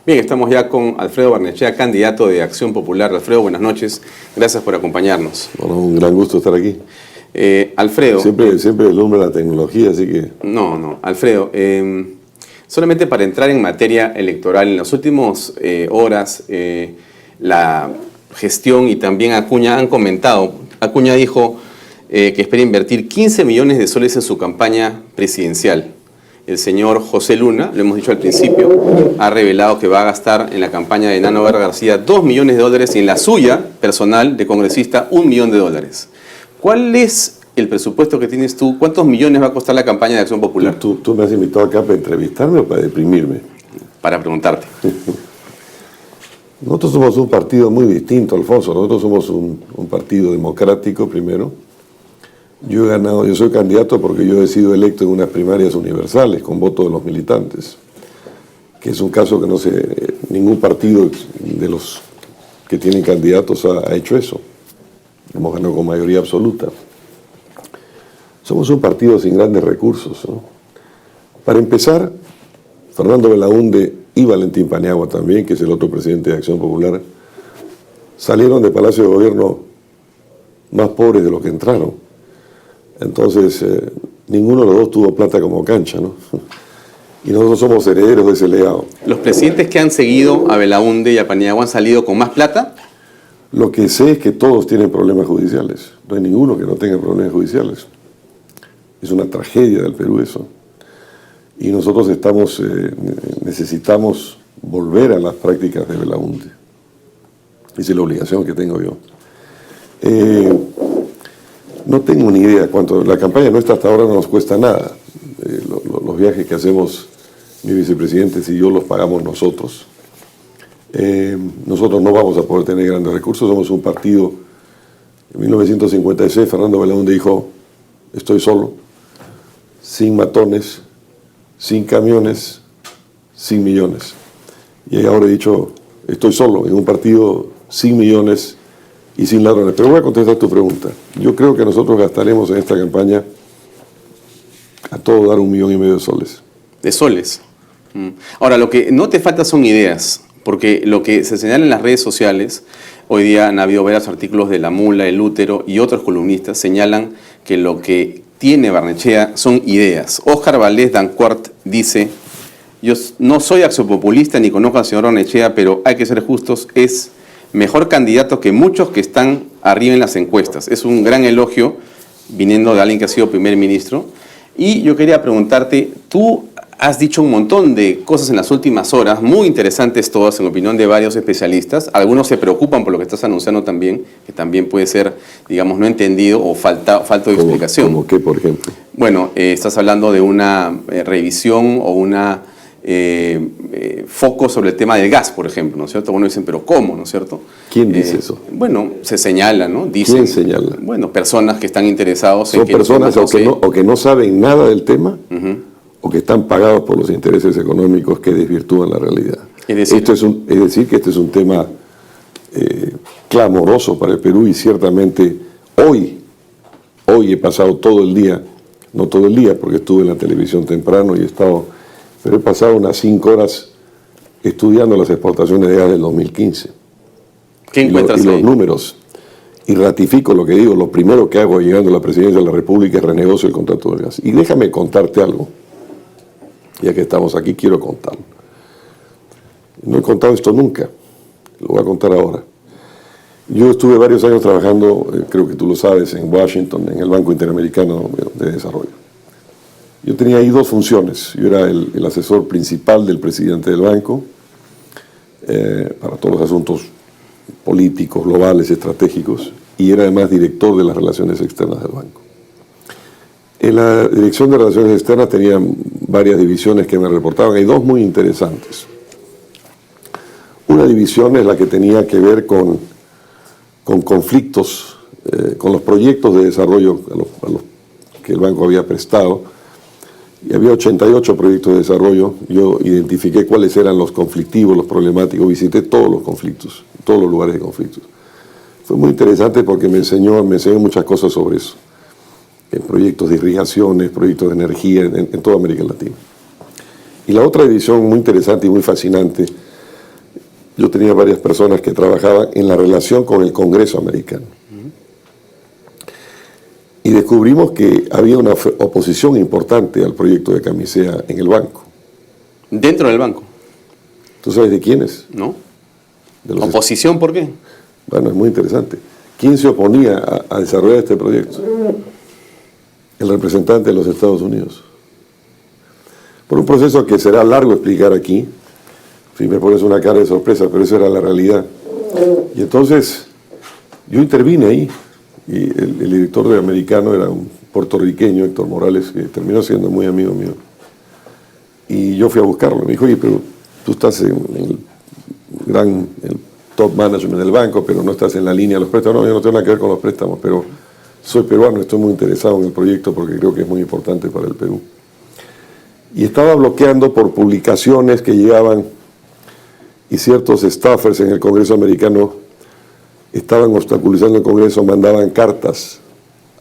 Bien, estamos ya con Alfredo Barnechea, candidato de Acción Popular. Alfredo, buenas noches. Gracias por acompañarnos. Bueno, un gran gusto estar aquí. Alfredo. Siempre deslumbra la tecnología, así que... No. Alfredo, solamente para entrar en materia electoral, en las últimas horas, la gestión y también Acuña han comentado. Acuña dijo que espera invertir 15 millones de soles en su campaña presidencial. El señor José Luna, lo hemos dicho al principio, ha revelado que va a gastar en la campaña de Nano Vera García $2 millones y en la suya, personal, de congresista, $1 millón. ¿Cuál es el presupuesto que tienes tú? ¿Cuántos millones va a costar la campaña de Acción Popular? ¿Tú me has invitado acá para entrevistarme o para deprimirme? Para preguntarte. Nosotros somos un partido muy distinto, Alfonso. Nosotros somos un partido democrático, primero. Yo he ganado, yo soy candidato porque yo he sido electo en unas primarias universales con voto de los militantes, que es un caso que no sé, ningún partido de los que tienen candidatos ha hecho eso. Hemos ganado con mayoría absoluta. Somos un partido sin grandes recursos, ¿no? Para empezar, Fernando Belaúnde y Valentín Paniagua también, que es el otro presidente de Acción Popular, salieron del Palacio de Gobierno más pobres de los que entraron. Entonces, ninguno de los dos tuvo plata como cancha, ¿no? Y nosotros somos herederos de ese legado. ¿Los presidentes que han seguido a Belaúnde y a Paniagua han salido con más plata? Lo que sé es que todos tienen problemas judiciales. No hay ninguno que no tenga problemas judiciales. Es una tragedia del Perú eso. Y nosotros necesitamos volver a las prácticas de Belaúnde. Esa es la obligación que tengo yo. No tengo ni idea cuánto. La campaña nuestra hasta ahora no nos cuesta nada. Los viajes que hacemos mi vicepresidente y yo los pagamos nosotros. Nosotros no vamos a poder tener grandes recursos. Somos un partido. En 1956 Fernando Belaúnde dijo: estoy solo, sin matones, sin camiones, sin millones. Y ahora he dicho: estoy solo en un partido sin millones y sin ladrones. Pero voy a contestar tu pregunta. Yo creo que nosotros gastaremos en esta campaña a todo dar $1,5 millones de soles. ¿De soles? Ahora, lo que no te falta son ideas, porque lo que se señala en las redes sociales, hoy día han habido varios artículos de La Mula, El Útero y otros columnistas señalan que lo que tiene Barnechea son ideas. Óscar Valdés Dancourt dice: yo no soy axopopulista ni conozco al señor Barnechea, pero hay que ser justos, es mejor candidato que muchos que están arriba en las encuestas. Es un gran elogio viniendo de alguien que ha sido primer ministro. Y yo quería preguntarte, tú has dicho un montón de cosas en las últimas horas, muy interesantes todas, en opinión de varios especialistas. Algunos se preocupan por lo que estás anunciando también, que también puede ser, digamos, no entendido o falta de explicación. ¿Cómo qué, por ejemplo? Bueno, estás hablando de una revisión o una foco sobre el tema del gas, por ejemplo, ¿no es cierto? Bueno, dicen, pero ¿cómo, no es cierto? ¿Quién dice eso? Bueno, se señala, ¿no? Dicen, ¿quién señala? Bueno, personas que están interesados en son que... personas o que no saben nada del tema, o que están pagados por los intereses económicos que desvirtúan la realidad. Es decir, que este es un tema clamoroso para el Perú, y ciertamente hoy he pasado todo el día, no todo el día porque estuve en la televisión temprano y he estado, pero he pasado unas 5 horas estudiando las exportaciones de gas del 2015. ¿Qué encuentras y los números. Y ratifico lo que digo: lo primero que hago llegando a la presidencia de la República es renegocio el contrato del gas. Y déjame contarte algo. Ya que estamos aquí, quiero contarlo. No he contado esto nunca, lo voy a contar ahora. Yo estuve varios años trabajando, creo que tú lo sabes, en Washington, en el Banco Interamericano de Desarrollo. Yo tenía ahí 2 funciones. Yo era el asesor principal del presidente del banco para todos los asuntos políticos, globales, estratégicos, y era además director de las relaciones externas del banco. En la Dirección de Relaciones Externas tenía varias divisiones que me reportaban. Hay 2 muy interesantes. Una división es la que tenía que ver con conflictos, con los proyectos de desarrollo a los que el banco había prestado. Y había 88 proyectos de desarrollo. Yo identifiqué cuáles eran los conflictivos, los problemáticos. Visité todos los conflictos, todos los lugares de conflictos. Fue muy interesante porque me enseñó muchas cosas sobre eso. En proyectos de irrigaciones, proyectos de energía en toda América Latina. Y la otra división muy interesante y muy fascinante yo tenía varias personas que trabajaban en la relación con el Congreso americano. Y descubrimos que había una oposición importante al proyecto de Camisea en el banco. ¿Dentro del banco? ¿Tú sabes de quiénes? ¿No? De los ¿Oposición por qué? Bueno, es muy interesante. ¿Quién se oponía a desarrollar este proyecto? El representante de los Estados Unidos. Por un proceso que será largo explicar aquí. Si me pones una cara de sorpresa, pero esa era la realidad. Y entonces yo intervine ahí. Y el director de Americano era un puertorriqueño, Héctor Morales, que terminó siendo muy amigo mío. Y yo fui a buscarlo. Me dijo, oye, pero tú estás en el top management del banco, pero no estás en la línea de los préstamos. No, yo no tengo nada que ver con los préstamos, pero soy peruano, estoy muy interesado en el proyecto porque creo que es muy importante para el Perú. Y estaba bloqueando por publicaciones que llegaban y ciertos staffers en el Congreso americano estaban obstaculizando el Congreso, mandaban cartas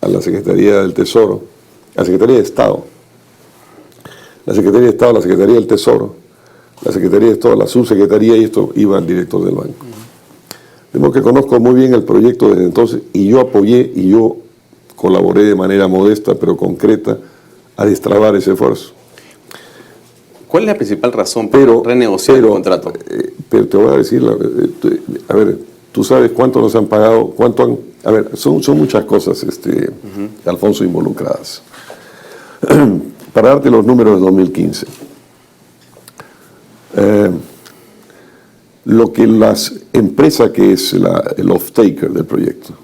a la Secretaría del Tesoro, a la Secretaría de Estado, la Secretaría de Estado, la Secretaría del Tesoro, la Secretaría de Estado, la Subsecretaría, y esto iba al director del banco. De modo que conozco muy bien el proyecto desde entonces, y yo apoyé y yo colaboré de manera modesta pero concreta a destrabar ese esfuerzo. ¿Cuál es la principal razón para renegociar el contrato? Pero te voy a decir, a ver, tú sabes cuánto nos han pagado, cuánto han... A ver, son muchas cosas, Alfonso, involucradas. Para darte los números de 2015. Lo que las empresas que es el off-taker del proyecto,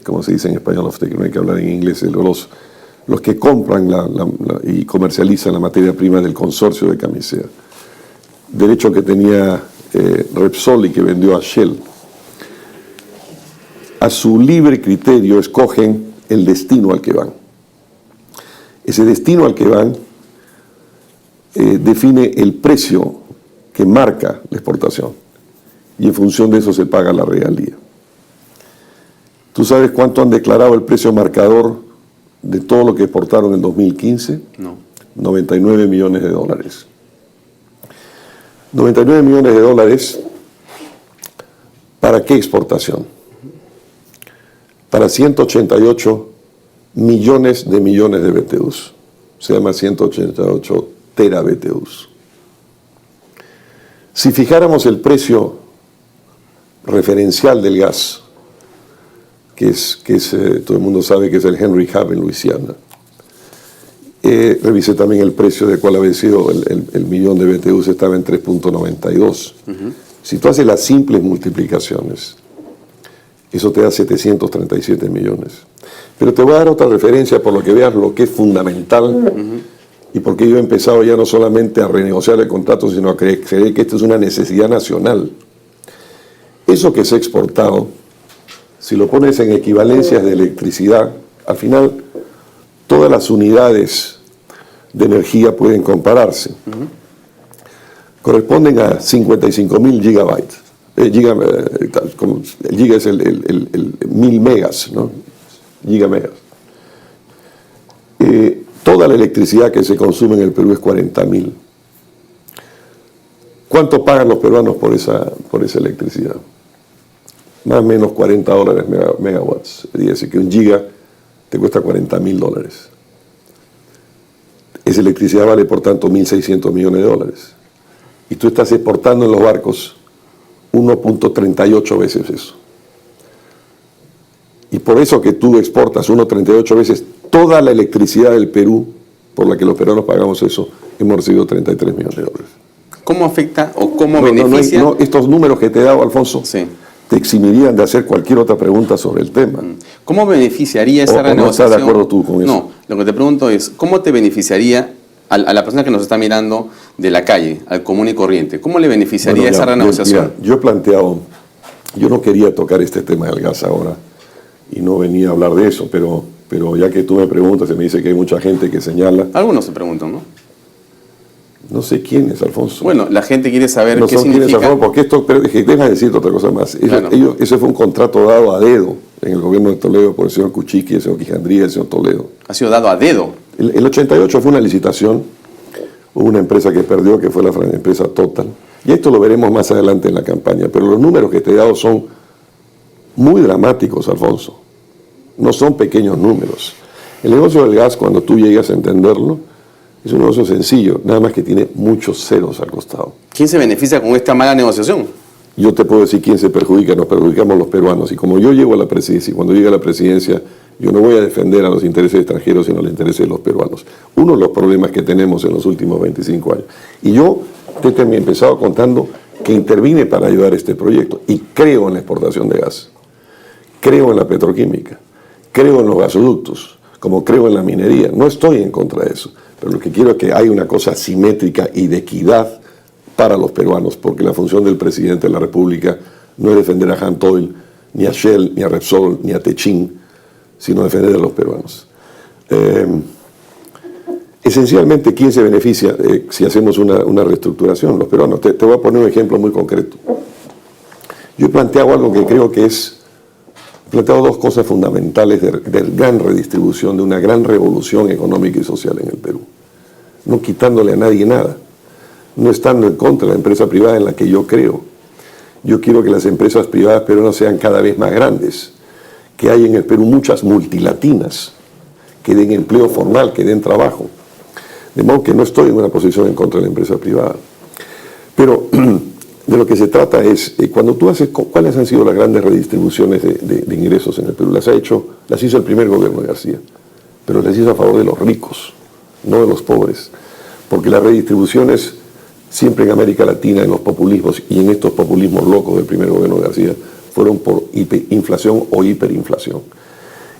como se dice en español off-taker, no hay que hablar en inglés, los que compran y comercializan la materia prima del consorcio de Camisea, derecho que tenía Repsol y que vendió a Shell, a su libre criterio escogen el destino al que van. Ese destino al que van define el precio que marca la exportación y en función de eso se paga la regalía. ¿Tú sabes cuánto han declarado el precio marcador de todo lo que exportaron en 2015? No. 99 millones de dólares. 99 millones de dólares, ¿para qué exportación? Para 188 millones de BTUs. Se llama 188 terabTUs. Si fijáramos el precio referencial del gas, que es todo el mundo sabe que es el Henry Hub en Luisiana, revisé también el precio de cuál había sido el millón de BTUs, estaba en 3.92. Si tú haces las simples multiplicaciones, eso te da 737 millones. Pero te voy a dar otra referencia por lo que veas lo que es fundamental y porque yo he empezado ya no solamente a renegociar el contrato, sino a creer que esto es una necesidad nacional. Eso que se ha exportado, si lo pones en equivalencias de electricidad, al final todas las unidades de energía pueden compararse. Corresponden a 55.000 gigabytes. El giga es el 1000 megas, ¿no? Gigamegas. Toda la electricidad que se consume en el Perú es 40.000. ¿Cuánto pagan los peruanos por esa electricidad? Más o menos $40 megawatts. Es decir, que un giga te cuesta $40.000. Esa electricidad vale, por tanto, 1.600 millones de dólares. Y tú estás exportando en los barcos 1.38 veces eso. Y por eso que tú exportas 1.38 veces toda la electricidad del Perú, por la que los peruanos pagamos eso, hemos recibido 33 millones de dólares. ¿Cómo afecta o cómo beneficia? No, estos números que te he dado, Alfonso, sí, te eximirían de hacer cualquier otra pregunta sobre el tema. ¿Cómo beneficiaría esa renegociación? ¿No estás de acuerdo tú con eso? No, lo que te pregunto es, ¿cómo te beneficiaría a la persona que nos está mirando de la calle, al común y corriente? ¿Cómo le beneficiaría esa renegociación? Yo he planteado, yo no quería tocar este tema del gas ahora y no venía a hablar de eso, pero ya que tú me preguntas, se me dice que hay mucha gente que señala. Algunos se preguntan, ¿no? No sé quién es, Alfonso. Bueno, la gente quiere saber no qué son significa. Quién es, Alfonso, porque esto, pero déjame decirte otra cosa más. Claro. Ese fue un contrato dado a dedo en el gobierno de Toledo por el señor Kuczynski, el señor Quijandría y el señor Toledo. Ha sido dado a dedo. El 88 fue una licitación, hubo una empresa que perdió, que fue la empresa Total. Y esto lo veremos más adelante en la campaña, pero los números que te he dado son muy dramáticos, Alfonso. No son pequeños números. El negocio del gas, cuando tú llegas a entenderlo, es un negocio sencillo, nada más que tiene muchos ceros al costado. ¿Quién se beneficia con esta mala negociación? Yo te puedo decir quién se perjudica, nos perjudicamos los peruanos. Y como yo llego a la presidencia, y cuando llegue a la presidencia, yo no voy a defender a los intereses extranjeros, sino a los intereses de los peruanos. Uno de los problemas que tenemos en los últimos 25 años. Y yo te he empezado contando que intervine para ayudar a este proyecto. Y creo en la exportación de gas. Creo en la petroquímica. Creo en los gasoductos. Como creo en la minería. No estoy en contra de eso. Pero lo que quiero es que haya una cosa simétrica y de equidad para los peruanos, porque la función del presidente de la República no es defender a Hantoil, ni a Shell, ni a Repsol, ni a Techin, sino defender a los peruanos. Esencialmente, ¿quién se beneficia si hacemos una reestructuración? Los peruanos. Te voy a poner un ejemplo muy concreto. Yo he planteado algo que creo que es... He planteado dos cosas fundamentales de gran redistribución, de una gran revolución económica y social en el Perú. No quitándole a nadie nada. No estando en contra de la empresa privada en la que yo creo. Yo quiero que las empresas privadas peruanas sean cada vez más grandes, que hay en el Perú muchas multilatinas, que den empleo formal, que den trabajo. De modo que no estoy en una posición en contra de la empresa privada. Pero de lo que se trata es, cuando tú haces, ¿cuáles han sido las grandes redistribuciones de ingresos en el Perú? Las hizo el primer gobierno de García, pero las hizo a favor de los ricos, no de los pobres. Porque las redistribuciones siempre en América Latina, en los populismos y en estos populismos locos del primer gobierno de García, fueron por inflación o hiperinflación.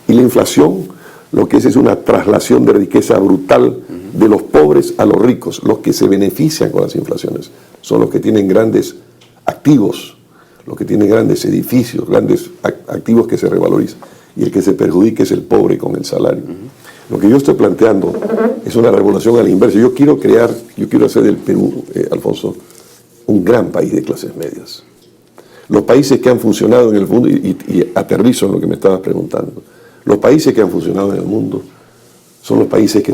Y la inflación lo que es una traslación de riqueza brutal de los pobres a los ricos. Los que se benefician con las inflaciones son los que tienen grandes activos, los que tienen grandes edificios, grandes activos que se revalorizan. Y el que se perjudica es el pobre con el salario. Lo que yo estoy planteando es una revolución a la inversa. Yo quiero hacer del Perú, Alfonso, un gran país de clases medias. Los países que han funcionado en el mundo, y aterrizo en lo que me estabas preguntando, los países que han funcionado en el mundo son los países que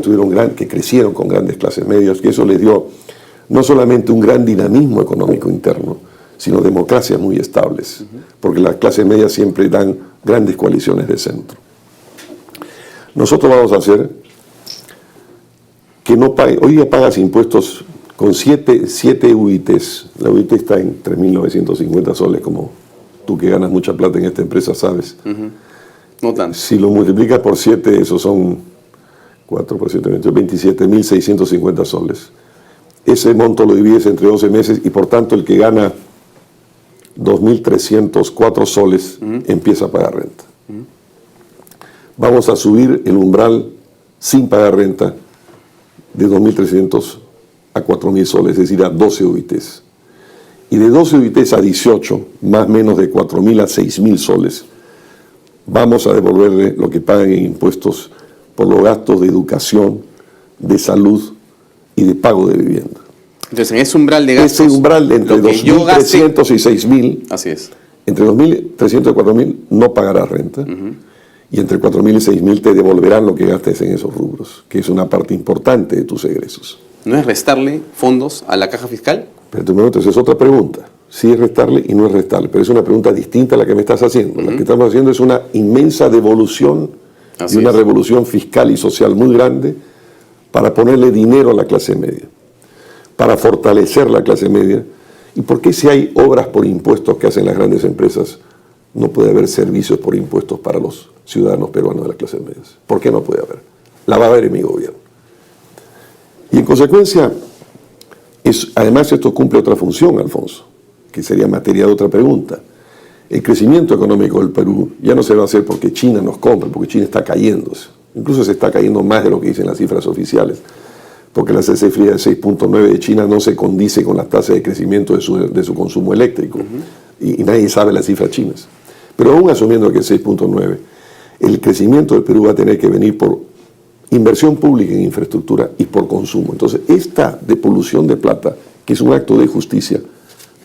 crecieron con grandes clases medias, que eso les dio no solamente un gran dinamismo económico interno, sino democracias muy estables, porque las clases medias siempre dan grandes coaliciones de centro. Nosotros vamos a hacer que no pague, hoy día pagas impuestos con 7 UITs. La UIT está en 3.950 soles, como tú que ganas mucha plata en esta empresa sabes. No tanto. Si lo multiplicas por 7, eso son 4 por 7, 27.650 soles. Ese monto lo divides entre 12 meses y por tanto el que gana 2.304 soles empieza a pagar renta. Vamos a subir el umbral sin pagar renta de 2.300 a 4.000 soles, es decir, a 12 UITs. Y de 12 UITs a 18, más o menos de 4.000 a 6.000 soles, vamos a devolverle lo que pagan en impuestos por los gastos de educación, de salud y de pago de vivienda. Entonces, en ese umbral de gastos... Ese umbral entre 2.300 y 6.000, así es. Entre 2.300 y 4.000 no pagarás renta, y entre 4.000 y 6.000 te devolverán lo que gastes en esos rubros, que es una parte importante de tus egresos. ¿No es restarle fondos a la caja fiscal? Pero tú me notas, es otra pregunta. Sí es restarle y no es restarle, pero es una pregunta distinta a la que me estás haciendo. La que estamos haciendo es una inmensa devolución y una revolución fiscal y social muy grande para ponerle dinero a la clase media, para fortalecer la clase media. ¿Y por qué si hay obras por impuestos que hacen las grandes empresas, no puede haber servicios por impuestos para los ciudadanos peruanos de las clases medias? ¿Por qué no puede haber? La va a haber en mi gobierno. Y en consecuencia, además esto cumple otra función, Alfonso, que sería materia de otra pregunta. El crecimiento económico del Perú ya no se va a hacer porque China nos compre, porque China está cayéndose. Incluso se está cayendo más de lo que dicen las cifras oficiales, porque la cifra de 6.9 de China no se condice con las tasas de crecimiento de su consumo eléctrico. Y nadie sabe las cifras chinas. Pero aún asumiendo que 6.9, el crecimiento del Perú va a tener que venir por inversión pública en infraestructura y por consumo. Entonces, esta depolución de plata, que es un acto de justicia,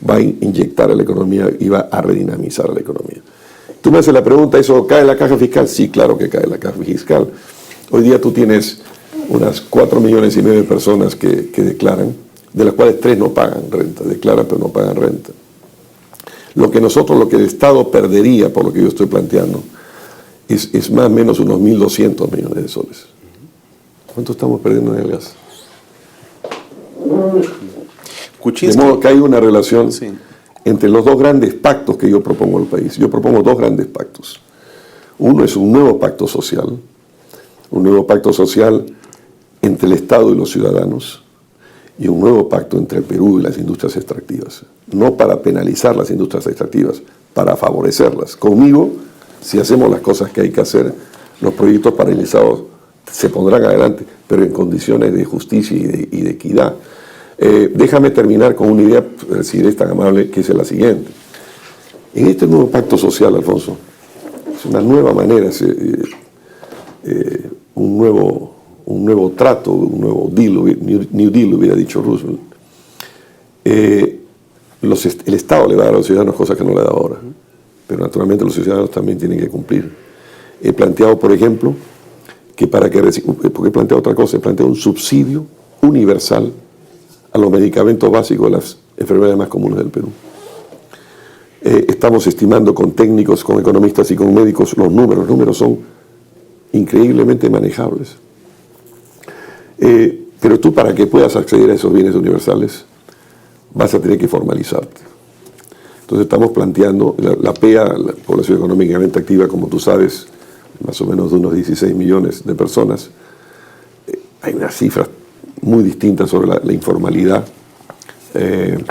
va a inyectar a la economía y va a redinamizar a la economía. Tú me haces la pregunta, ¿eso cae en la caja fiscal? Sí, claro que cae en la caja fiscal. Hoy día tú tienes unas 4,5 millones de personas que declaran. de las cuales 3 no pagan renta, declaran pero no pagan renta. Lo que el Estado perdería, por lo que yo estoy planteando, es más o menos unos 1.200 millones de soles. ¿Cuánto estamos perdiendo en el gas? Kuczynski. De modo que hay una relación Sí. entre los 2 grandes pactos que yo propongo al país. Yo propongo 2 grandes pactos. Uno es un nuevo pacto social entre el Estado y los ciudadanos, y un nuevo pacto entre el Perú y las industrias extractivas. No para penalizar las industrias extractivas, para favorecerlas. Conmigo, si hacemos las cosas que hay que hacer, los proyectos paralizados se pondrán adelante, pero en condiciones de justicia y de equidad. Déjame terminar con una idea, si eres tan amable, que es la siguiente. En este nuevo pacto social, Alfonso, es una nueva manera, un nuevo trato, un nuevo deal, New Deal, hubiera dicho Roosevelt. El Estado le va a dar a los ciudadanos cosas que no le da ahora, pero naturalmente los ciudadanos también tienen que cumplir. He planteado, por ejemplo, porque he planteado otra cosa, he planteado un subsidio universal a los medicamentos básicos de las enfermedades más comunes del Perú. Estamos estimando con técnicos, con economistas y con médicos los números. Los números son increíblemente manejables. Pero tú, para que puedas acceder a esos bienes universales, vas a tener que formalizarte. Entonces estamos planteando, la PEA, la población económicamente activa, como tú sabes, más o menos de unos 16 millones de personas. Hay unas cifras muy distintas sobre la informalidad. El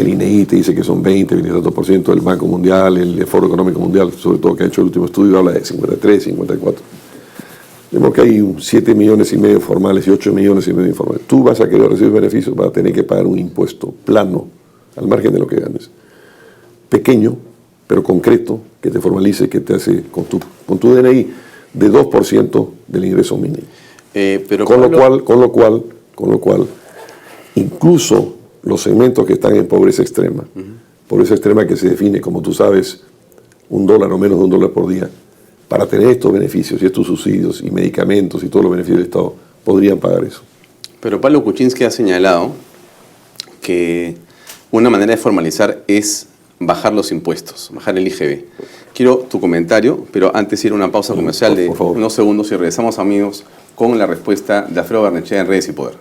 INEI te dice que son 20-24%, el Banco Mundial, el Foro Económico Mundial, sobre todo que ha hecho el último estudio, habla de 53, 54. Vemos que hay 7 millones y medio formales y 8 millones y medio informales. Tú vas a querer recibir beneficios, vas a tener que pagar un impuesto plano, al margen de lo que ganes. Pequeño, pero concreto, que te formalice, que te hace con tu DNI de 2% del ingreso mínimo. Con lo cual, incluso los segmentos que están en pobreza extrema que se define, como tú sabes, $1 o menos de $1 por día, para tener estos beneficios y estos subsidios y medicamentos y todos los beneficios del Estado, podrían pagar eso. Pero Pablo Kuczynski ha señalado que una manera de formalizar es bajar los impuestos, bajar el IGB. Quiero tu comentario, pero antes ir a una pausa comercial de unos segundos y regresamos, amigos, con la respuesta de Alfredo Barnechea en Redes y Poder.